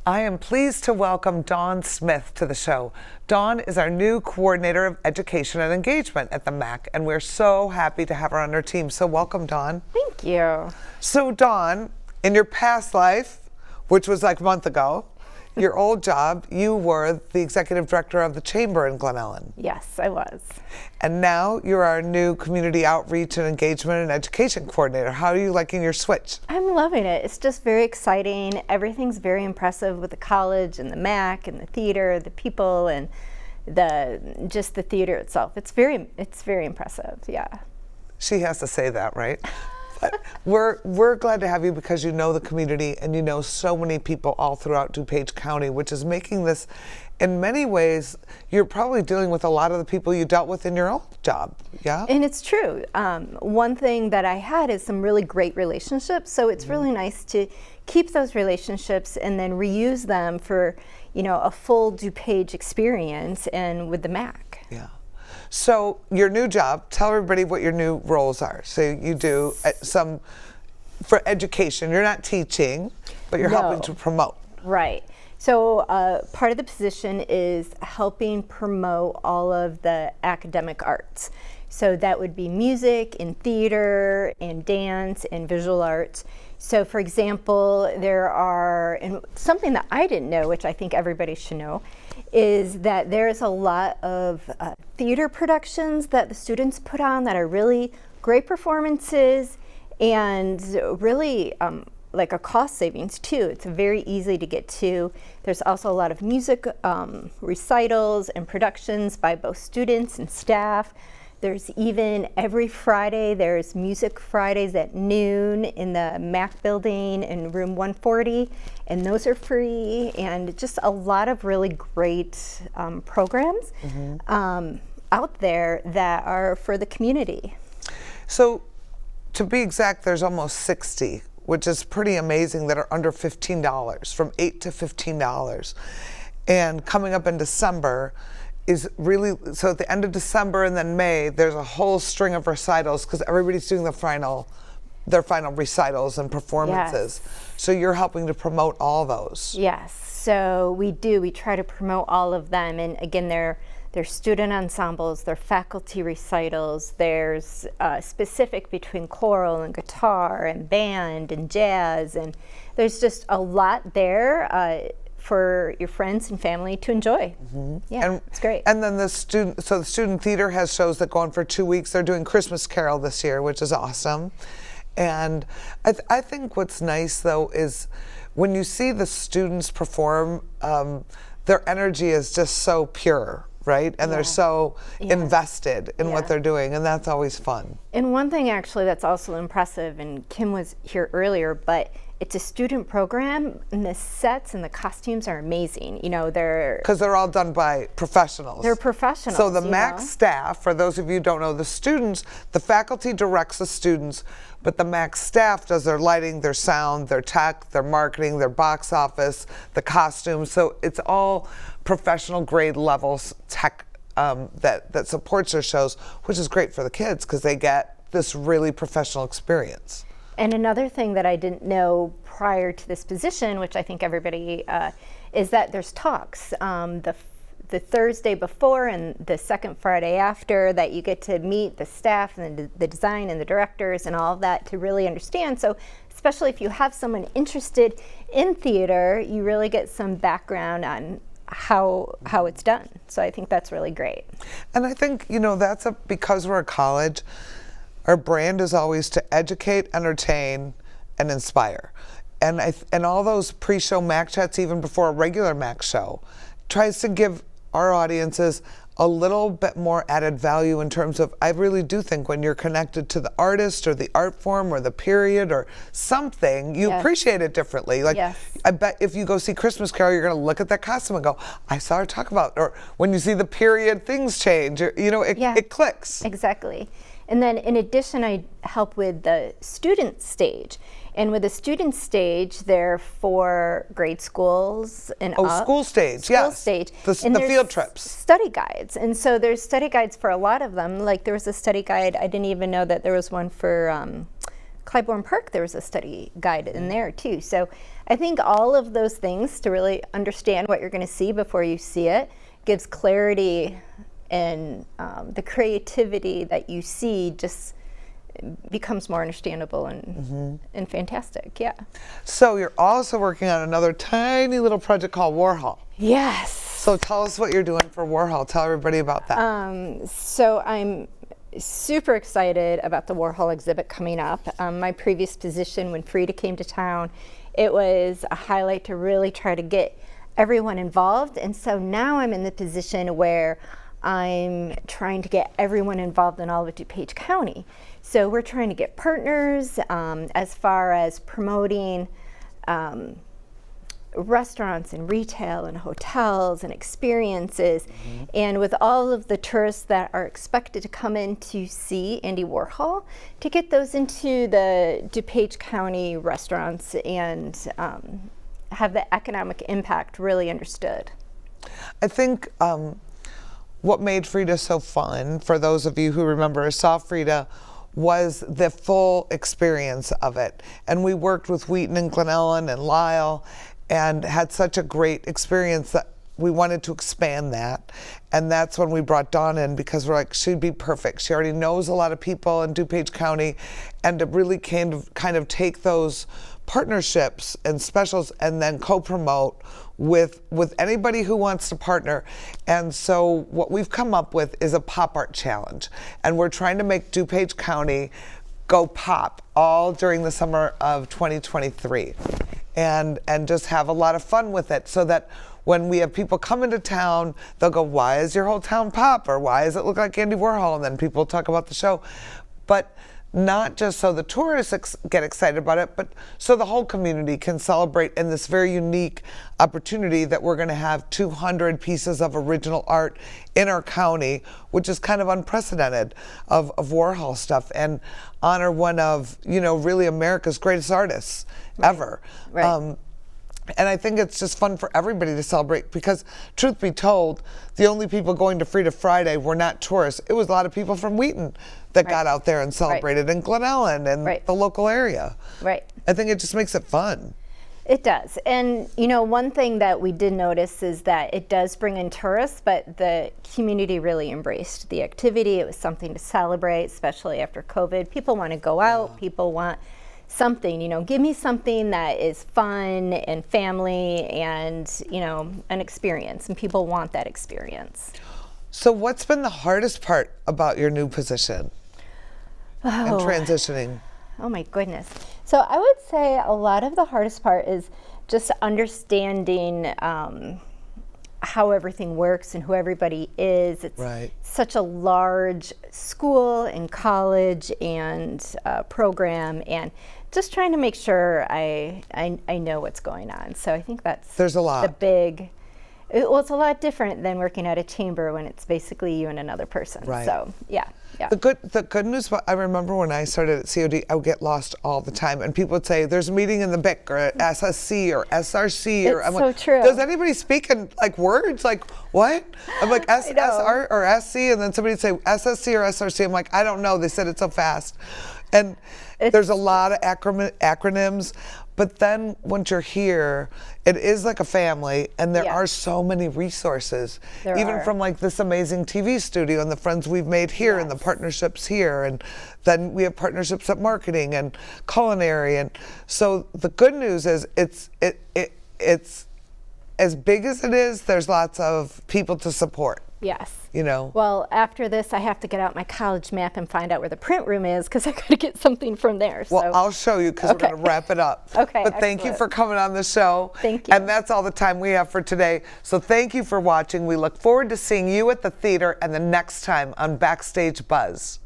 I am pleased to welcome Dawn Smith to the show. Dawn is our new coordinator of education and engagement at the MAC, and we're so happy to have her on our team. So welcome, Dawn. Thank you. So Dawn, in your past life, which was like a month ago, your old job, you were the executive director of the Chamber in Glen Ellen. Yes, I was. And now you're our new community outreach and engagement and education coordinator. How are you liking your switch? I'm loving it. It's just very exciting. Everything's very impressive with the college and the MAC and the theater, the people, and just the theater itself. It's very impressive. Yeah. She has to say that, right? But we're glad to have you because you know the community and you know so many people all throughout DuPage County, which is making this, in many ways, you're probably dealing with a lot of the people you dealt with in your old job, yeah? And it's true. One thing that I had is some really great relationships, so it's really nice to keep those relationships and then reuse them for, a full DuPage experience and with the MAC. Yeah. So your new job, tell everybody what your new roles are. So you do some for education. You're not teaching, but you're helping to promote. Right. So part of the position is helping promote all of the academic arts. So that would be music and theater and dance and visual arts. So for example, and something that I didn't know, which I think everybody should know, is that there's a lot of theater productions that the students put on that are really great performances and really like a cost savings too. It's very easy to get to. There's also a lot of music recitals and productions by both students and staff. There's even every Friday, there's Music Fridays at noon in the MAC building in room 140, and those are free, and just a lot of really great programs out there that are for the community. So to be exact, there's almost 60, which is pretty amazing, that are under $15, from $8 to $15. And coming up in December, is really, so at the end of December and then May, there's a whole string of recitals because everybody's doing their final recitals and performances. Yes. So you're helping to promote all those. Yes, so we try to promote all of them, and again, they're student ensembles, they're faculty recitals, there's specific between choral and guitar and band and jazz, and there's just a lot there for your friends and family to enjoy. Yeah, it's great. And then the student theater has shows that go on for 2 weeks. They're doing Christmas Carol this year, which is awesome. And I think what's nice though is when you see the students perform, their energy is just so pure, right? And they're so invested in what they're doing, and that's always fun. And one thing actually that's also impressive, and Kim was here earlier, but it's a student program, and the sets and the costumes are amazing. Because they're all done by professionals. They're professionals. So the MAC staff, for those of you who don't know, the faculty directs the students, but the MAC staff does their lighting, their sound, their tech, their marketing, their box office, the costumes. So it's all professional grade levels tech that supports their shows, which is great for the kids because they get this really professional experience. And another thing that I didn't know prior to this position, which I think everybody, is that there's talks the Thursday before and the second Friday after, that you get to meet the staff and the design and the directors and all of that to really understand. So especially if you have someone interested in theater, you really get some background on how it's done. So I think that's really great. And I think, because we're a college, our brand is always to educate, entertain, and inspire. And all those pre-show MAC chats, even before a regular MAC show, tries to give our audiences a little bit more added value in terms of, I really do think when you're connected to the artist or the art form or the period or something, you appreciate it differently. Like, I bet if you go see Christmas Carol, you're going to look at that costume and go, I saw her talk about, or when you see the period, things change. It clicks. Exactly. And then in addition, I help with the student stage. And with the student stage, they're for grade schools and up. School stage, School stage. The field trips. Study guides. And so there's study guides for a lot of them. Like there was a study guide, I didn't even know that there was one for Clybourne Park. There was a study guide in there too. So I think all of those things, to really understand what you're going to see before you see it, gives clarity, and the creativity that you see just becomes more understandable and fantastic. Yeah. So you're also working on another tiny little project called Warhol. Yes. So tell us what you're doing for Warhol. Tell everybody about that. So I'm super excited about the Warhol exhibit coming up. My previous position when Frida came to town, it was a highlight to really try to get everyone involved. And so now I'm in the position where I'm trying to get everyone involved in all of DuPage County. So we're trying to get partners as far as promoting restaurants and retail and hotels and experiences. And with all of the tourists that are expected to come in to see Andy Warhol, to get those into the DuPage County restaurants and have the economic impact really understood. I think what made Frida so fun, for those of you who remember or saw Frida, was the full experience of it. And we worked with Wheaton and Glen Ellen and Lyle and had such a great experience that we wanted to expand that. And that's when we brought Dawn in, because we're like, she'd be perfect. She already knows a lot of people in DuPage County, and to really kind of take those partnerships and specials and then co-promote with anybody who wants to partner. And so what we've come up with is a pop art challenge, and we're trying to make DuPage County go pop all during the summer of 2023, and just have a lot of fun with it, so that when we have people come into town, they'll go, why is your whole town pop? Or why does it look like Andy Warhol? And then people talk about the show. But not just so the tourists get excited about it, but so the whole community can celebrate in this very unique opportunity that we're going to have 200 pieces of original art in our county, which is kind of unprecedented, of Warhol stuff, and honor one of, really America's greatest artists ever. Right. And I think it's just fun for everybody to celebrate, because truth be told, the only people going to Frida Friday were not tourists. It was a lot of people from Wheaton that got out there and celebrated, and Glen Ellen and the local area. Right. I think it just makes it fun. It does. And one thing that we did notice is that it does bring in tourists, but the community really embraced the activity. It was something to celebrate, especially after COVID. People want to go out. People want something, give me something that is fun and family and, an experience, and people want that experience. So what's been the hardest part about your new position and transitioning? Oh my goodness. So I would say a lot of the hardest part is just understanding how everything works and who everybody is. It's such a large school and college and program, and just trying to make sure I know what's going on. So I think there's a lot. It's a lot different than working at a chamber when it's basically you and another person. Right. So yeah. The good news, I remember when I started at COD, I would get lost all the time, and people would say, there's a meeting in the BIC or at SSC or SRC. Or, it's I'm so like, true. Does anybody speak in words? Like, what? I'm like, SR or SC, and then somebody would say SSC or SRC. I'm like, I don't know. They said it so fast. And there's a lot of acronyms. But then once you're here, it is like a family, and there are so many resources, even from this amazing TV studio and the friends we've made here and the partnerships here, and then we have partnerships at marketing and culinary, and so the good news is it's as big as it is. There's lots of people to support. Yes. Well, after this, I have to get out my college map and find out where the print room is, because I got to get something from there. Well, I'll show you, because we're going to wrap it up. Okay. But thank you for coming on the show. Thank you. And that's all the time we have for today. So thank you for watching. We look forward to seeing you at the theater and the next time on Backstage Buzz.